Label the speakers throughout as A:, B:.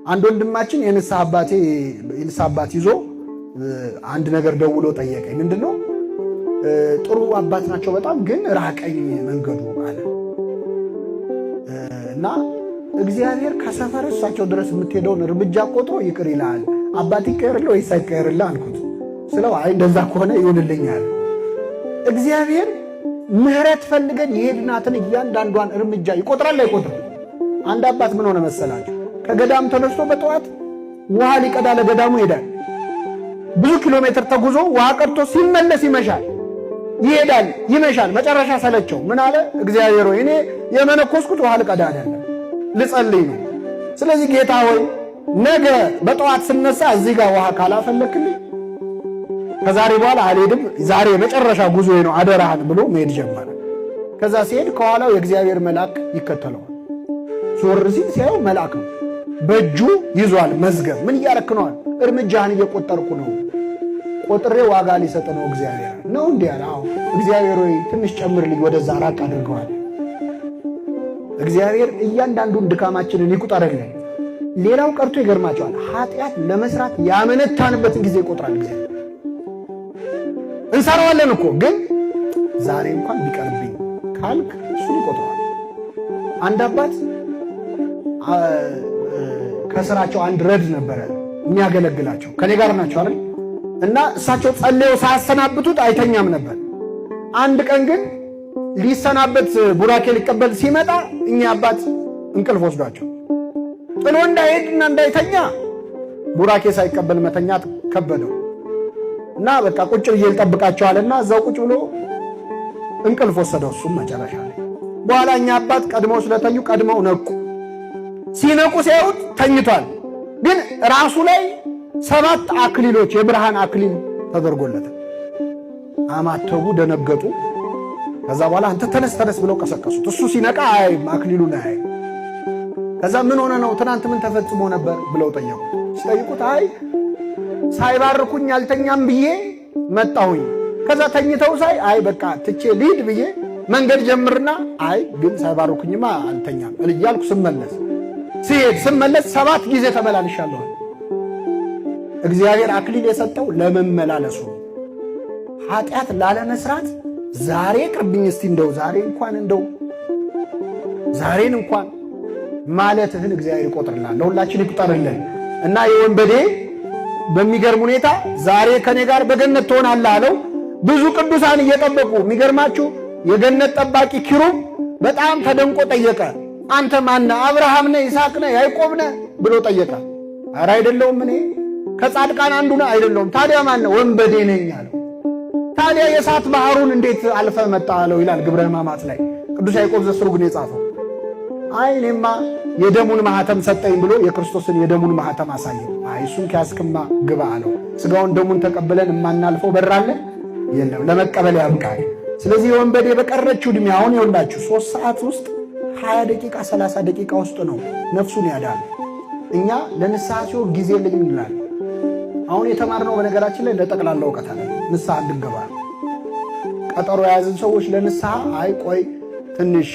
A: አንድ ወንድማችን የንስሐ አባት ይዞ አንድ ነገር ደውሎ ጠየቀኝ። ምንድነው? ጥሩ አባት ናቸው በጣም ግን ራቀኝ መንገዱ አለ እና እግዚአብሔር ከሰፈር እሳቸው ድረስ የምትሄደውን እርምጃ ቆጥሮ ይቅር ይላል። አባት ይቀርልህ ወይስ አይቀርልህ አልኩት። ስለው አይ እንደዛ ከሆነ ይሁንልኛል። እግዚአብሔር ምህረት ፈልገን የሄድናትን እያንዳንዷን እርምጃ ይቆጥራል አይቆጥርም? አንድ አባት ምን ሆነ መሰላችሁ? ከገዳም ተነስቶ በጠዋት ውሃ ሊቀዳ ለገዳሙ ይሄዳል። ብዙ ኪሎ ሜትር ተጉዞ ውሃ ቀድቶ ሲመለስ ይመሻል። ይሄዳል፣ ይመሻል። መጨረሻ ሰለቸው። ምን አለ? እግዚአብሔር ሆይ እኔ የመነኮስኩት ውሃ ልቀዳ አይደለም ልጸልይ ነው። ስለዚህ ጌታ ሆይ ነገ በጠዋት ስነሳ እዚህ ጋር ውሃ ካላፈለክልኝ ከዛሬ በኋላ አልሄድም፣ ዛሬ የመጨረሻ ጉዞዬ ነው አደራህን ብሎ መሄድ ጀመረ። ከዛ ሲሄድ ከኋላው የእግዚአብሔር መልአክ ይከተለዋል። ዞር ሲል ሲያየው መልአክ ነው። በእጁ ይዟል መዝገብ። ምን እያረክ ነው? እርምጃህን እየቆጠርኩ ነው። ቆጥሬ ዋጋ ሊሰጥ ነው እግዚአብሔር ነው እንዲህ አለ። አዎ እግዚአብሔር ሆይ ትንሽ ጨምርልኝ፣ ወደዛ ራቅ አድርገዋል። እግዚአብሔር እያንዳንዱን ድካማችንን ይቁጠርልን። ሌላው ቀርቶ ይገርማቸዋል፣ ኃጢአት ለመስራት ያመነታንበትን ጊዜ ይቆጥራል እግዚአብሔር። እንሰራዋለን እኮ ግን ዛሬ እንኳን ቢቀርብኝ ካልክ እሱን ይቆጥራል። አንድ አባት ከስራቸው አንድ ረድ ነበረ የሚያገለግላቸው፣ ከኔ ጋር ናቸው አይደል? እና እሳቸው ጸልየው ሳያሰናብቱት አይተኛም ነበር። አንድ ቀን ግን ሊሰናበት ቡራኬ ሊቀበል ሲመጣ እኛ አባት እንቅልፍ ወስዷቸው ጥሎ እንዳይሄድና እንዳይተኛ ቡራኬ ሳይቀበል መተኛት ከበደው እና በቃ ቁጭ ብዬ ልጠብቃቸዋልና እዛው ቁጭ ብሎ እንቅልፍ ወሰደው እሱም መጨረሻ ላይ። በኋላ እኛ አባት ቀድመው ስለተኙ ቀድመው ነቁ። ሲነቁ ሲያዩት ተኝቷል፣ ግን ራሱ ላይ 7 አክሊሎች የብርሃን አክሊል ተደርጎለታል። አማተቡ፣ ደነገጡ። ከዛ በኋላ አንተ ተነስ ብለው ቀሰቀሱት። እሱ ሲነቃ አያይም፣ አክሊሉን አያይም። ከዛ ምን ሆነ ነው ትናንት ምን ተፈጽሞ ነበር ብለው ጠየቁት። ሲጠይቁት አይ ሳይባርኩኝ አልተኛም ብዬ መጣሁኝ። ከዛ ተኝተው ሳይ አይ በቃ ትቼ ልሂድ ብዬ መንገድ ጀምርና አይ ግን ሳይባርኩኝማ አልተኛም እያልኩ ስመለስ 7 ጊዜ ተመላልሻለሁ። እግዚአብሔር አክሊል የሰጠው ለመመላለሱ ኃጢአት ላለመስራት። ዛሬ ቅርብኝ እስቲ ዛሬን እንኳን ማለትህን እግዚአብሔር ይቆጥርልሃል። ለሁላችን ይቆጥርልን እና የወንበዴ በሚገርም ሁኔታ ዛሬ ከኔ ጋር በገነት ትሆናለህ አለው። ብዙ ቅዱሳን እየጠበቁ የሚገርማችሁ የገነት ጠባቂ ኪሩብ በጣም ተደንቆ ጠየቀ። አንተ ማነህ? አብርሃም ነህ? ይስሐቅ ነህ? ያዕቆብ ነህ ብሎ ጠየቀ። ኧረ አይደለሁም፣ እኔ ከጻድቃን አንዱ ነህ። አይደለሁም። ታዲያ ማነህ? ወንበዴ ነኝ አለው። ታዲያ የእሳት ባህሩን እንዴት አልፈህ መጣህ አለው ይላል ግብረ ሕማማት ላይ ቅዱስ ያዕቆብ ዘስሩግን የጻፈው። አይ እኔማ የደሙን ማህተም ሰጠኝ ብሎ የክርስቶስን የደሙን ማህተም አሳየው። አይ እሱን ከያዝክማ ግባ አለው። ስጋውን ደሙን ተቀብለን የማናልፈው በራለ የለም፣ ለመቀበል ያብቃል። ስለዚህ የወንበዴ በቀረችው ዕድሜ አሁን ይኸውላችሁ 3 ሰዓት ውስጥ 20 ደቂቃ 30 ደቂቃ ውስጥ ነው ነፍሱን ያዳል። እኛ ለንስሐ ሲሆን ጊዜ የለኝም እንላለን። አሁን የተማርነው በነገራችን ላይ ለጠቅላላ እውቀት አለ። ንስሐ እንድንገባ ቀጠሮ የያዝን ሰዎች ለንስሐ አይ ቆይ ትንሽ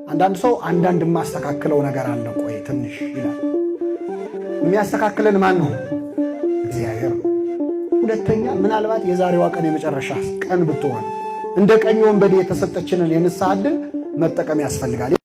A: አንዳንድ ሰው አንዳንድ የማስተካክለው ነገር አለ ቆይ ትንሽ ይላል። የሚያስተካክለን ማን ነው? እግዚአብሔር። ሁለተኛ ምናልባት የዛሬዋ ቀን የመጨረሻ ቀን ብትሆን እንደ ቀኝ ወንበዴ የተሰጠችንን የንስሐ ዕድል መጠቀም ያስፈልጋል።